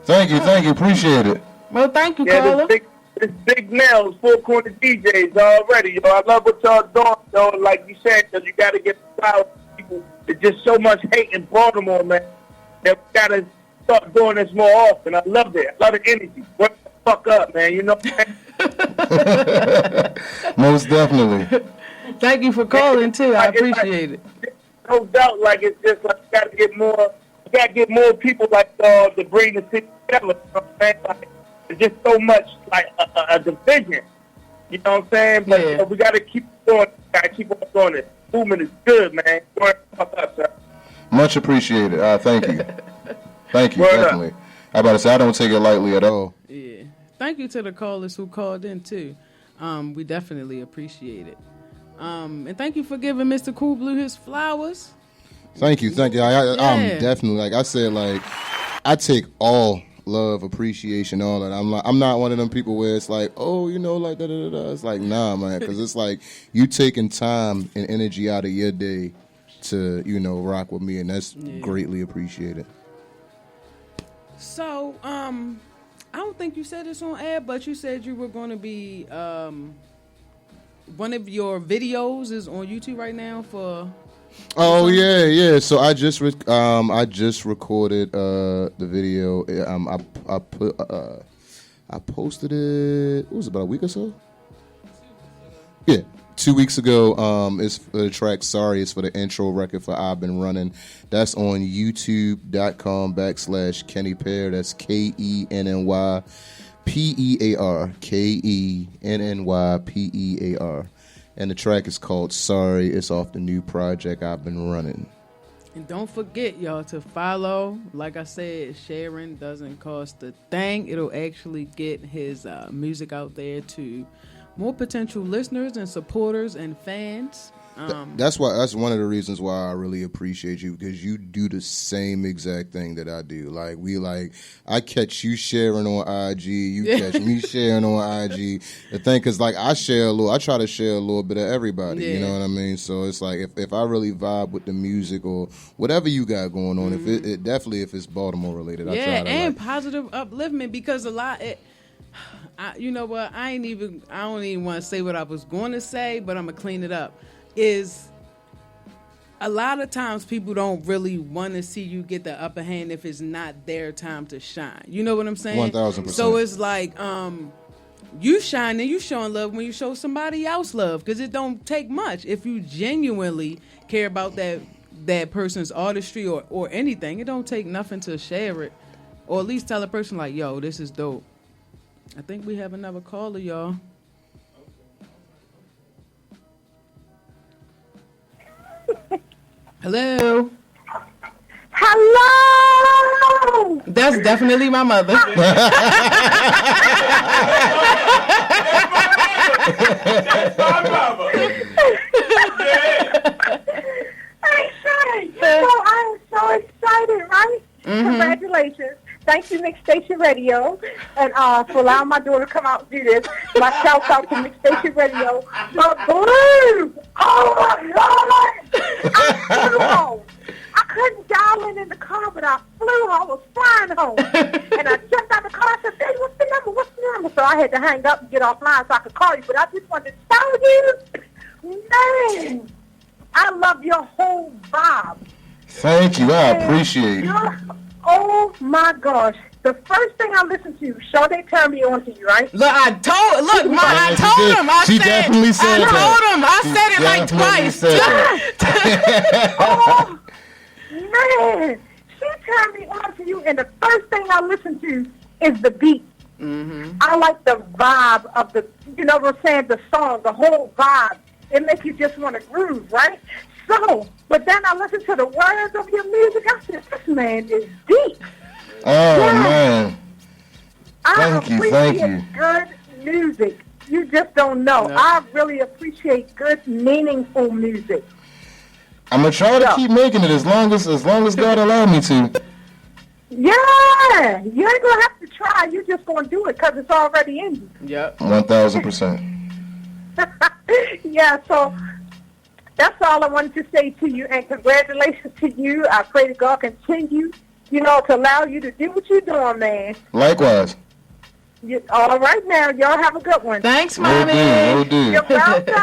Thank you. Appreciate it. Well, thank you, caller. This Big Nails, 4 Corner DJs already, yo. I love what y'all doing, though. Like you said, because you got to get out people. There's just so much hate in Baltimore, man. That we got to start doing this more often. I love it. I love the energy. What the fuck up, man? You know what I'm saying? Most definitely. Thank you for calling too. I appreciate it. No doubt, like it's just like you gotta get more people like to bring the city together. You know what I'm saying? Like, there's just so much like a division. You know what I'm saying? But we gotta keep going. Gotta keep on doing it. Movement is good, man. Word up, sir. Much appreciated. Thank you. Thank you, Word definitely. I'm about to say I don't take it lightly at all. Yeah. Thank you to the callers who called in too. We definitely appreciate it. And thank you for giving Mr. Cool Blue his flowers. Thank you. I'm definitely, like I said, like I take all love, appreciation, all that. I'm not one of them people where it's like, oh, like da da da. It's like, nah, man, because it's like you taking time and energy out of your day to rock with me, and that's greatly appreciated. So, I don't think you said this on air, but you said you were going to be one of your videos is on YouTube right now for. Oh yeah. So I just recorded the video. I posted it. What was it, about a week or so? Yeah. 2 weeks ago, it's for the track Sorry. It's for the intro record for I've Been Running. That's on youtube.com/Kenny Pear. That's KENNY PEAR. KENNY PEAR. And the track is called Sorry. It's off the new project I've Been Running. And don't forget, y'all, to follow. Like I said, sharing doesn't cost a thing. It'll actually get his music out there to more potential listeners and supporters and fans. That's one of the reasons why I really appreciate you, because you do the same exact thing that I do. I catch you sharing on IG, you catch me sharing on IG. The thing, because I try to share a little bit of everybody. You know what I mean? So it's like if I really vibe with the music or whatever you got going on, if it's Baltimore related, I try to and positive upliftment, because a lot. You know what? I don't even want to say what I was going to say, but I'm gonna clean it up. Is a lot of times people don't really want to see you get the upper hand if it's not their time to shine. You know what I'm saying? 1000%. So it's like you shine and you showing love when you show somebody else love, because it don't take much. If you genuinely care about that person's artistry or anything, it don't take nothing to share it, or at least tell a person like, yo, this is dope. I think we have another caller, y'all. Hello. Hello, Oh! That's definitely my mother. That's my mama. Hey, Shay, I'm so excited, right? Congratulations. Thank you, Mix Station Radio, and for allowing my daughter to come out and do this. My shout out to Mix Station Radio. My Blue! Oh, my God! I flew home. I couldn't dial in the car, but I flew home. I was flying home. And I jumped out of the car. I said, Baby, what's the number? What's the number? So I had to hang up and get offline so I could call you. But I just wanted to tell you, man, I love your whole vibe. Thank you. I appreciate it. Oh, my gosh. The first thing I listened to, Sade turned me on to you, right? Look, I told him. I definitely said I that. told him. I said it like twice. Oh, man. She turned me on to you, and the first thing I listen to is the beat. I like the vibe of the, you know what I'm saying, the song, the whole vibe. It makes you just want to groove, right? So, but then I listened to the words of your music. I said, this man is deep. Oh, man. I Thank you, appreciate good music. You just don't know. I really appreciate good, meaningful music. I'm going to try to keep making it as long as God allow me to. Yeah. You ain't going to have to try. You're just going to do it because it's already in you. Yep. 1,000%. Yeah, so that's all I wanted to say to you, and congratulations to you. I pray that God continue, to allow you to do what you're doing, man. Likewise. All right now, y'all have a good one. Thanks, Mommy. Will do. You're welcome.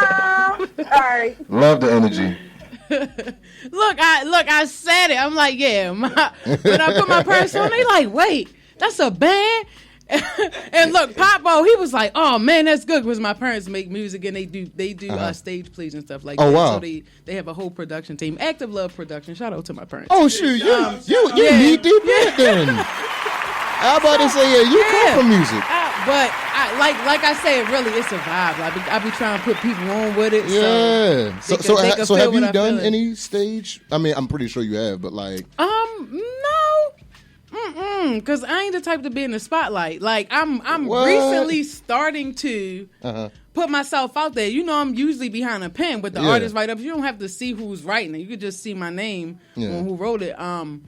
All right. Love the energy. Look, I said it. I'm like, yeah. When I put my purse on, they like, wait, that's a band? And look, Popo, he was like, "Oh man, that's good," because my parents make music and they do stage plays and stuff like that. Wow. So they have a whole production team, Active Love Production. Shout out to my parents. Oh shoot, you knee deep in it then. I about to say, you come from music. But like I said, really, it's a vibe. I be trying to put people on with it. Yeah. So so have you done any stage? I mean, I'm pretty sure you have, but like, no. Because I ain't the type to be in the spotlight. Like, I'm What? recently starting to put myself out there. I'm usually behind a pen with the artist write up. You don't have to see who's writing it. You could just see my name on who wrote it. I'm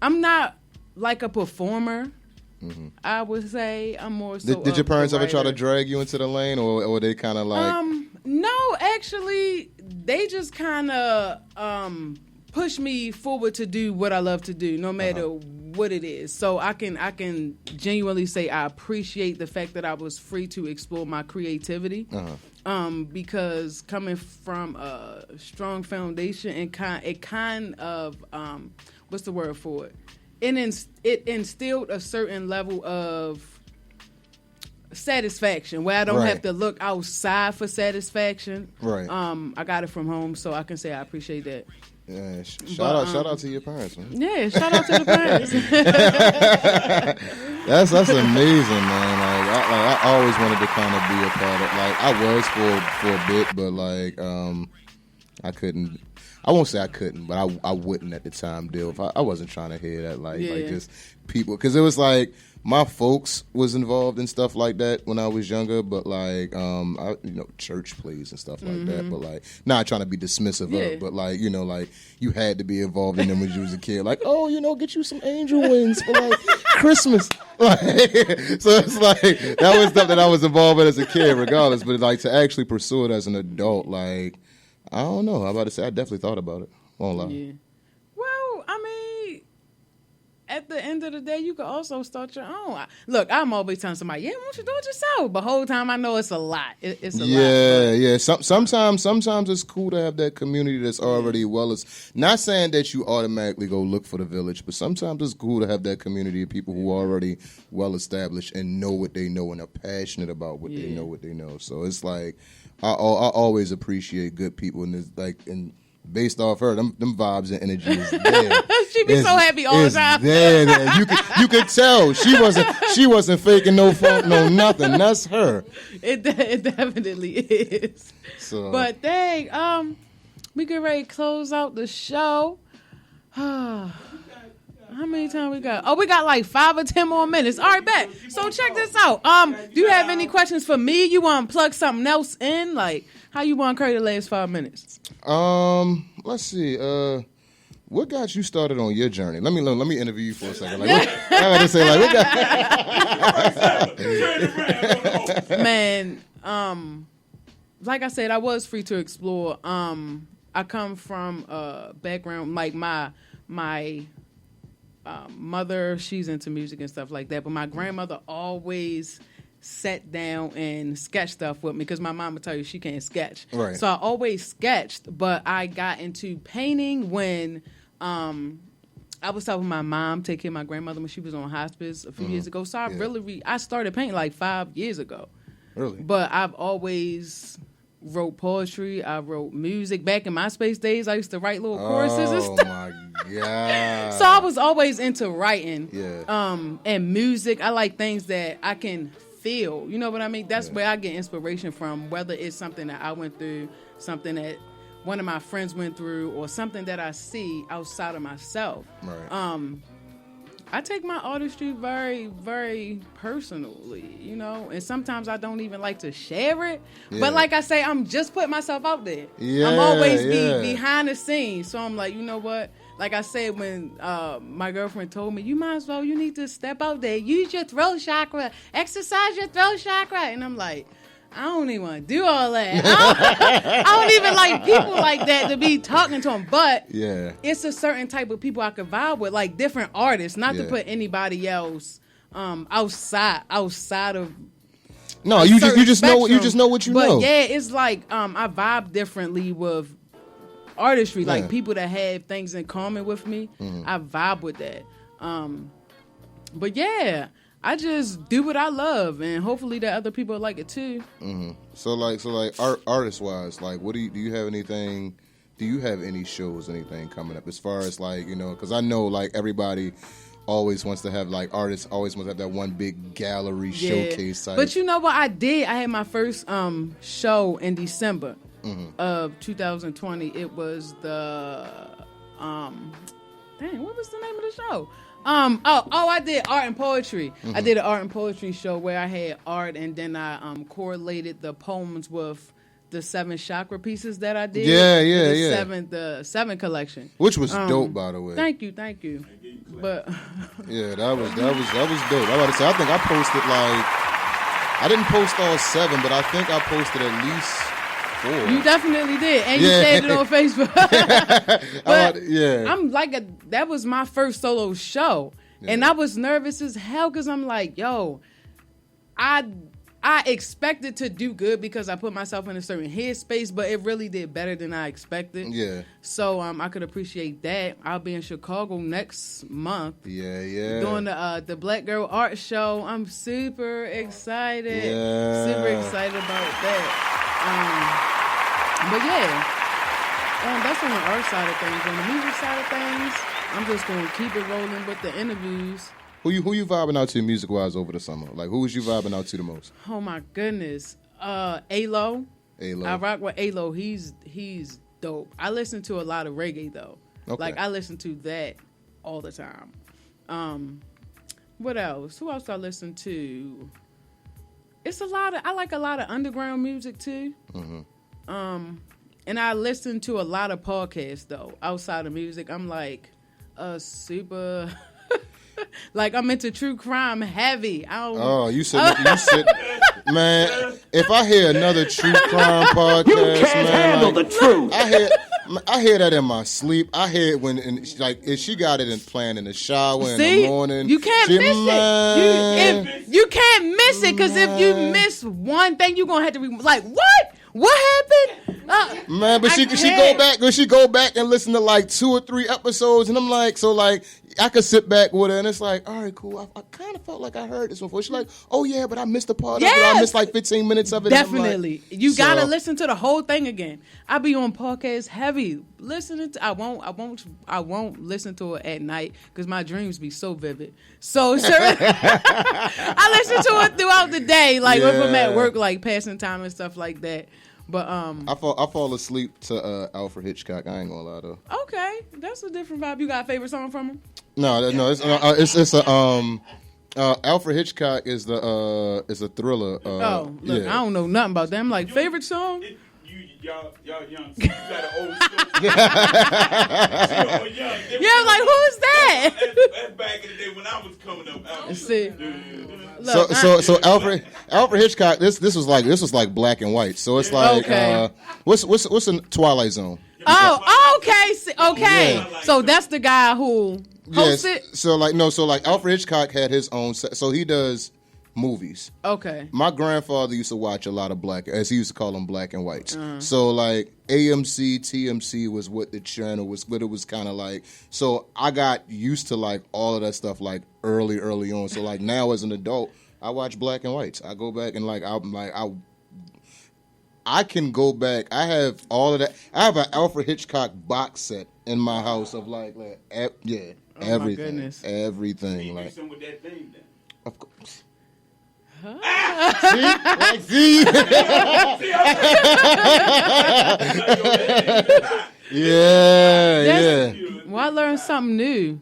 not like a performer. I would say I'm more so. Did your parents ever try to drag you into the lane, or they kind of like? No, actually, they just kind of push me forward to do what I love to do, no matter what it is. So I can genuinely say I appreciate the fact that I was free to explore my creativity. Because coming from a strong foundation and kind of what's the word for it? It instilled a certain level of satisfaction where I don't have to look outside for satisfaction. Right. I got it from home, so I can say I appreciate that. Yeah, shout out to your parents, man. Yeah, shout out to the parents. That's amazing, man. I always wanted to kind of be a part of. Like, I was for a bit, but like I couldn't. I won't say I couldn't, but I wouldn't at the time deal. If I wasn't trying to hear that, like just people, because it was like my folks was involved in stuff like that when I was younger, but like church plays and stuff like that, but like not trying to be dismissive of, but like like you had to be involved in them when you was a kid. Like, get you some angel wings for like Christmas. Like, so it's like that was stuff that I was involved in as a kid, regardless. But like to actually pursue it as an adult, like. I don't know. I'm about to say I definitely thought about it. Won't lie. Yeah. Well, I mean, at the end of the day, you could also start your own. Look, I'm always telling somebody, why don't you do it yourself? But the whole time I know it's a lot. It's a lot. Yeah. Sometimes it's cool to have that community that's already not saying that you automatically go look for the village, but sometimes it's cool to have that community of people who are already well established and know what they know and are passionate about what they know. So it's like I always appreciate good people, and based off her, them vibes and energy is there. She be so happy all the time. There. You could tell she wasn't faking no funk, no nothing. That's her. It definitely is. So, but dang, we get ready to close out the show. How many time we got? Oh, we got like 5 or 10 more minutes. All right, bet. So check this out. Do you have any questions for me? You want to plug something else in? Like, how you want to carry the last 5 minutes? Let's see. What got you started on your journey? Let me interview you for a second. Like, I gotta say, like, what got? Man, like I said, I was free to explore. I come from a background like my mother. She's into music and stuff like that, but my grandmother always sat down and sketched stuff with me because my mom would tell you she can't sketch. Right. So I always sketched, but I got into painting when I was helping my mom take care of my grandmother when she was on hospice a few years ago. So I started painting like 5 years ago. Really? But I've always wrote poetry. I wrote music. Back in MySpace days, I used to write little choruses and stuff. Oh my God. So I was always into writing. Yeah. And music. I like things that I can feel. You know what I mean? That's where I get inspiration from, whether it's something that I went through, something that one of my friends went through, or something that I see outside of myself. Right. I take my artistry very, very personally, you know, and sometimes I don't even like to share it. Yeah. But like I say, I'm just putting myself out there. Yeah, I'm always behind the scenes. So I'm like, you know what? Like I said, when my girlfriend told me, you need to step out there, use your throat chakra, exercise your throat chakra. And I'm like, I don't even want to do all that. I don't even like people like that to be talking to them. But it's a certain type of people I could vibe with, like different artists, not to put anybody else outside of. No, you just know what you know. But yeah, it's like I vibe differently with artistry, like people that have things in common with me. I vibe with that. But yeah, I just do what I love, and hopefully that other people like it too. Mm-hmm. So artist wise, like, what do you have anything? Do you have any shows, anything coming up as far as like, you know? Because I know like everybody always wants to have, like, artists always want to have that one big gallery showcase type. But you know what I did? I had my first show in December of 2020. It was the what was the name of the show? I did art and poetry. I did an art and poetry show where I had art, and then I correlated the poems with the 7 chakra pieces that I did. The 7 collection, which was dope, by the way. Thank you. But yeah, that was dope. I about to say, I think I posted I didn't post all 7, but I think I posted at least 4. You definitely did, and you said it on Facebook. But I'm like, that was my first solo show, and I was nervous as hell because I'm like, yo, I expected to do good because I put myself in a certain headspace, but it really did better than I expected. Yeah. So I could appreciate that. I'll be in Chicago next month. Yeah. Doing the Black Girl Art Show. I'm super excited. Yeah. Super excited about that. But yeah, that's on the art side of things. On the music side of things, I'm just going to keep it rolling with the interviews. Who you vibing out to music wise over the summer? Like, who was you vibing out to the most? Oh my goodness, A-Lo. I rock with A-Lo. He's dope. I listen to a lot of reggae though. Okay. Like, I listen to that all the time. What else? Who else I listen to? I like a lot of underground music too. And I listen to a lot of podcasts though outside of music. I'm like super. Like, I'm into true crime heavy. You said, man. If I hear another true crime podcast, you can't handle the truth. I hear that in my sleep. I hear it if she got it playing in the shower in the morning. You can't miss it. You can't miss it because if you miss one thing, you're gonna have to like what? What happened? Man, but she go back and listen to like 2 or 3 episodes, and I'm like, I could sit back with her, and it's like, all right, cool. I kind of felt like I heard this one before. She's like, oh yeah, but I missed a part of it. I missed like 15 minutes of it. Definitely, you gotta listen to the whole thing again. I be on podcasts heavy listening to. I won't listen to it at night because my dreams be so vivid. So I listen to it throughout the day, like if I'm at work, like passing time and stuff like that. But I fall asleep to Alfred Hitchcock. I ain't gonna lie though. Okay, that's a different vibe. You got a favorite song from him? No, it's a Alfred Hitchcock is a thriller. Look, yeah. I don't know nothing about that. I'm like, favorite song? Y'all young, so you got an old story. Yeah, I'm like, who's that? That's back in the day when I was coming up. See. Look, so Alfred Hitchcock. This was like black and white. So it's like what's a Twilight Zone? Oh, okay, okay. Yeah. So that's the guy who hosts it. So like Alfred Hitchcock had his own. So he does movies. Okay. My grandfather used to watch a lot of as he used to call them black and whites. So like AMC, TMC was what the channel was, what it was kind of like. So I got used to like all of that stuff like early on. So like now as an adult, I watch black and whites. I go back and I can go back. I have all of that. I have an Alfred Hitchcock box set in my house of everything. My goodness. Everything. You Like, some with that thing then. of course. See? Yeah. Well, I learned something new.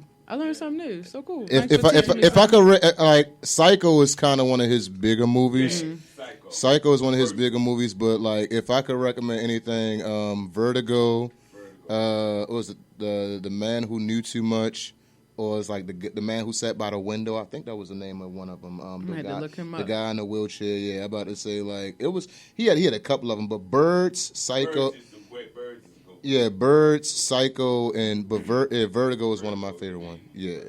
So cool. If I could, like, Psycho is kind of one of his bigger movies. Psycho is one of his bigger movies, but like, if I could recommend anything, Vertigo. What was it? The Man Who Knew Too Much. Or it's like the man who sat by the window. I think that was the name of one of them. The guy in the wheelchair. Yeah, I'm about to say like it was. He had a couple of them, but Birds, Psycho. Birds, Psycho, and Vertigo is one of my favorite ones. Yeah,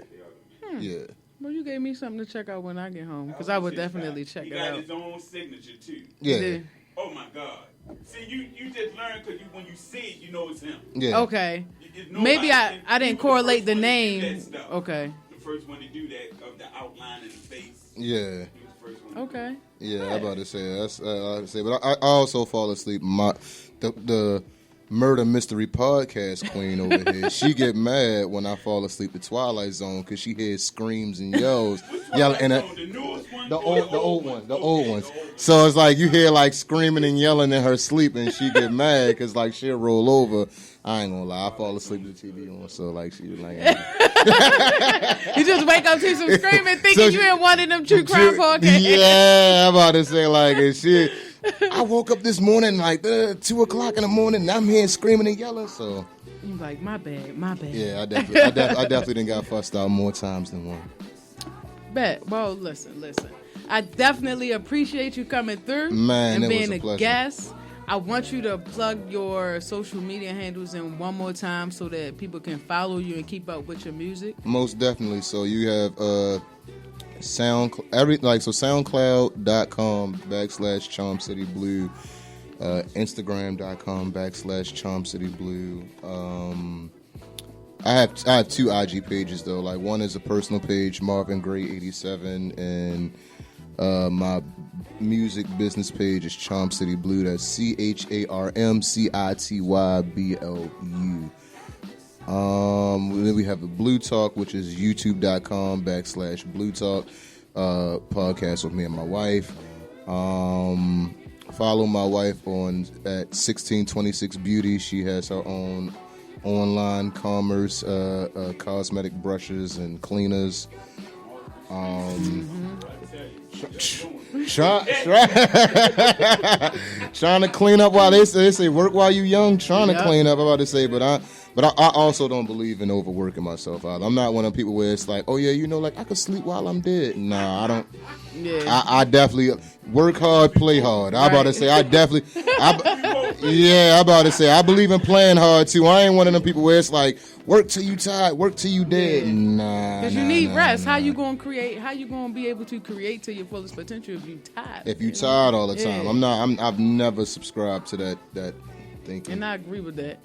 yeah. Well, you gave me something to check out when I get home because I would definitely check it out. He got his own signature too. Yeah. Oh my God. See, you just learn because when you see it, you know it's him. Yeah. Okay. Maybe I didn't correlate the name. Okay. The first one to do that of the outline in the face. Yeah. He was the first one. Okay. Yeah, I'm about to say that's. But I also fall asleep. The murder mystery podcast queen over here. She get mad when I fall asleep to Twilight Zone because she hears screams and yells. The newest one? The old ones. So it's like you hear like screaming and yelling in her sleep, and she get mad because like she'll roll over. I ain't gonna lie, I fall asleep with the TV on, so like she was like, you just wake up to some screaming, thinking you in one of them true crime podcasts. Yeah, I'm about to say like and shit. I woke up this morning like 2:00 in the morning, and I'm hearing screaming and yelling. So you're like, my bad. Yeah, I definitely done got fussed out more times than one. Bet. Well, listen. I definitely appreciate you coming through and being a guest. I want you to plug your social media handles in one more time so that people can follow you and keep up with your music. Most definitely. So you have SoundCloud.com/CharmCityBlue, Instagram.com/CharmCityBlue. I have two IG pages though. Like one is a personal page, Marvin Gray 87, and my music business page is Charm City Blue. That's CharmCityBlue. Then we have the Blue Talk, which is youtube.com/Blue Talk, podcast with me and my wife. Follow my wife at 1626 Beauty. She has her own online commerce, cosmetic brushes and cleaners. Trying to clean up while they say work while you young. Trying to clean up. I'm about to say, but I also don't believe in overworking myself either. I'm not one of the people where it's like, oh yeah, like I could sleep while I'm dead. Nah, I don't. Yeah. I definitely work hard, play hard. I'm about to say I believe in playing hard too. I ain't one of them people where it's like work till you tired, work till you dead. Nah, because you need rest. How you gonna create? How you gonna be able to create to your fullest potential if you tired? If you tired all the time, I've never subscribed to that thinking. And I agree with that.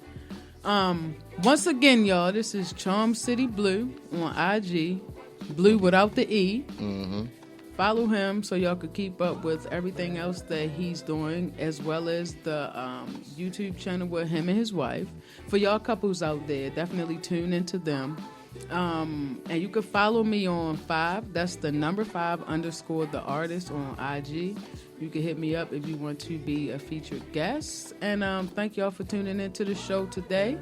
Once again, y'all, this is Charm City Blue on IG, Blue without the E. Mm-hmm. Follow him so y'all could keep up with everything else that he's doing, as well as the YouTube channel with him and his wife. For y'all couples out there, definitely tune into them. And you can follow me on 5. That's the number 5_the artist on IG. You can hit me up if you want to be a featured guest. And thank y'all for tuning into the show today.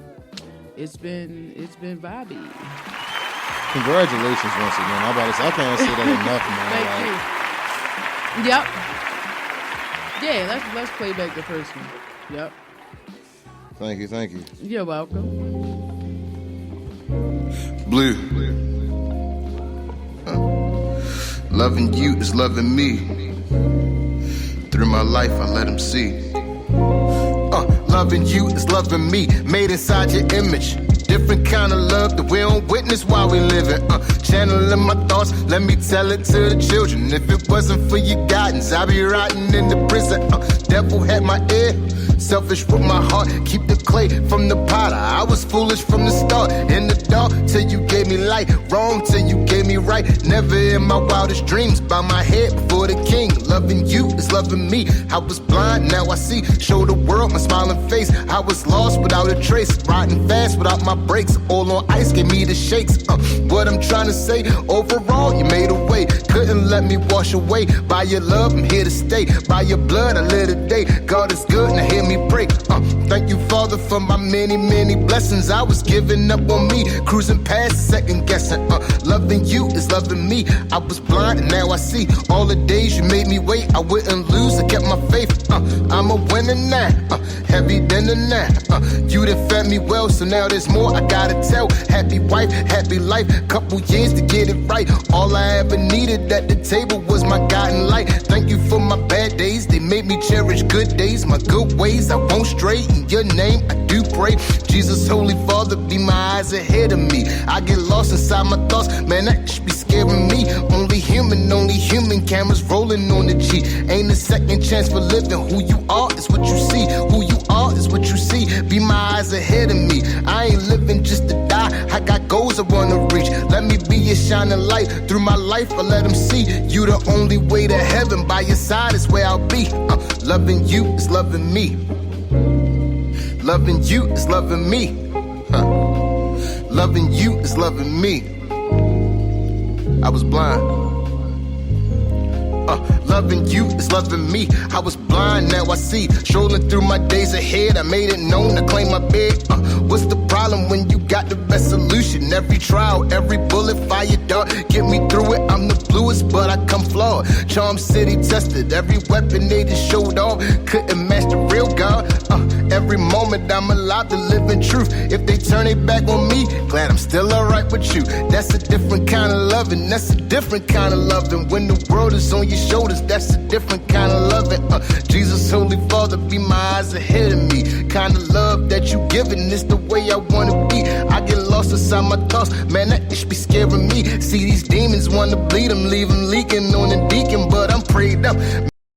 It's been vibey. Congratulations once again. I can't say that enough, man. Thank you. Yep. Yeah, let's play back the first one. Yep. Thank you. You're welcome. Blue. Loving you is loving me. Through my life, I let him see. Loving you is loving me. Made inside your image. Different kind of love that we don't witness while we living. Channeling my thoughts, let me tell it to the children. If it wasn't for your guidance, I'd be rotting in the prison. Devil had my ear. Selfish with my heart, keep the clay from the potter. I was foolish from the start, in the dark till you gave me light, wrong till you gave me right. Never in my wildest dreams, bow my head before the king. Loving you is loving me. I was blind, now I see. Show the world my smiling face. I was lost without a trace, riding fast without my brakes. All on ice gave me the shakes. What I'm trying to say, overall you made a way. Couldn't let me wash away. By your love I'm here to stay. By your blood I live today. God is good, now hear me pray. Thank you, Father, for my many, many blessings. I was giving up on me, cruising past, second guessing. Loving you is loving me. I was blind and now I see. All the days you made me wait, I wouldn't lose. I kept my faith. I'm a winner now, heavy than a gnat. You done fed me well, so now there's more I gotta tell. Happy wife, happy life, couple years to get it right. All I ever needed at the table was my guiding light. Thank you for my bad days, they made me cherish good days. My good ways, I won't stray. In your name, I do pray. Jesus, Holy Father, be my eyes ahead of me. I get lost inside my thoughts, man, that should be scaring me. Only human cameras rolling on the G. Ain't a second chance for living. Who you are is what you see. Who you are is what you see. Be my eyes ahead of me. I ain't living just to die. I got goals I wanna reach. Let me be your shining light. Through my life, I let them see. You the only way to heaven. By your side is where I'll be. Loving you is loving me. Loving you is loving me. Loving you is loving me. I was blind. Loving you is loving me. I was blind, now I see. Strolling through my days ahead, I made it known to claim my bed. What's the problem when you got the best solution? Every trial, every bullet, fire dart, get me through it. I'm the bluest, but I come flawed. Charm City tested, every weapon they just showed off. Couldn't match the real God. Every moment I'm alive to live in truth. If they turn it back on me, glad I'm still alright with you. That's a different kind of loving. That's a different kind of loving. When the world is on your shoulders, that's a different kind of loving. Jesus, Holy Father, be my eyes ahead of me. Kind of love that you giving is the way I wanna be. I get lost inside my thoughts, man, that should be scaring me. See these demons wanna bleed them, leave them leaking on the deacon, but I'm prayed up.